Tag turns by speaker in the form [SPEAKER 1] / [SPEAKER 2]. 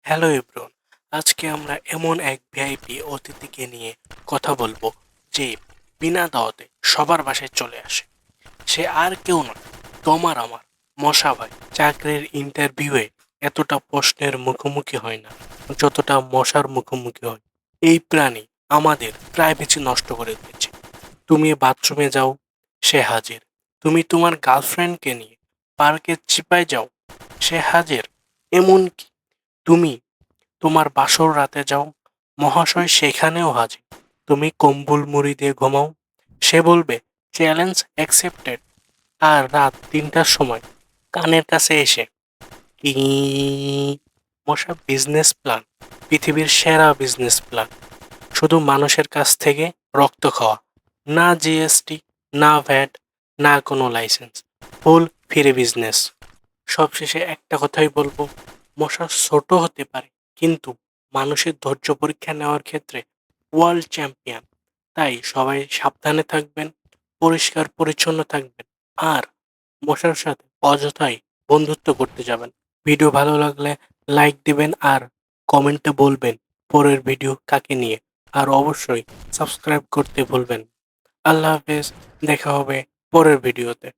[SPEAKER 1] Hello everyone, আজকে আমরা এমন এক ভিআইপি অতিথিকে নিয়ে কথা বলবো যে বিনা দাওয়াতে সবার বাসায় চলে আসে। সে আর কেউ নয়, তোমার আমার মশা ভাই। চাকরির ইন্টারভিউয়ে এতটা প্রশ্নের মুখোমুখি হয় না যতটা মশার মুখোমুখি হয়। এই প্রাণী আমাদের প্রাইভেসি নষ্ট করে দিয়েছে। তুমি বাথরুমে যাও, সে হাজির। তুমি তোমার গার্লফ্রেন্ডকে নিয়ে পার্কে চিপায় যাও, সে হাজির। এমনকি তুমি তোমার বাসর রাতে যাও, মহাশয় সেখানেও হাজির। তুমি কম্বল মুড়ি দিয়ে ঘুমাও, সে বলবে চ্যালেঞ্জ অ্যাকসেপ্টেড। আর রাত ৩টার সময় কানের কাছে এসে কি মশা বিজনেস প্ল্যান, পৃথিবীর সেরা বিজনেস প্ল্যান। শুধু মানুষের কাছ থেকে রক্ত খাওয়া, না জিএসটি, না ভ্যাট, না কোনো লাইসেন্স, ফুল ফ্রি বিজনেস। সবশেষে একটা কথাই বলবো, মশা ছোট হতে পারে কিন্তু মানুষের ধৈর্য পরীক্ষা নেওয়ার ক্ষেত্রে ওয়ার্ল্ড চ্যাম্পিয়ন। তাই সবাই সাবধানে থাকবেন, পরিষ্কার পরিচ্ছন্ন থাকবেন, আর মশার সাথে অযথাই বন্ধুত্ব করতে যাবেন। ভিডিও ভালো লাগলে লাইক দিবেন আর কমেন্টে বলবেন পরের ভিডিও কাকে নিয়ে। আর অবশ্যই সাবস্ক্রাইব করতে ভুলবেন। আল্লাহ হাফেজ, দেখা হবে পরের ভিডিওতে।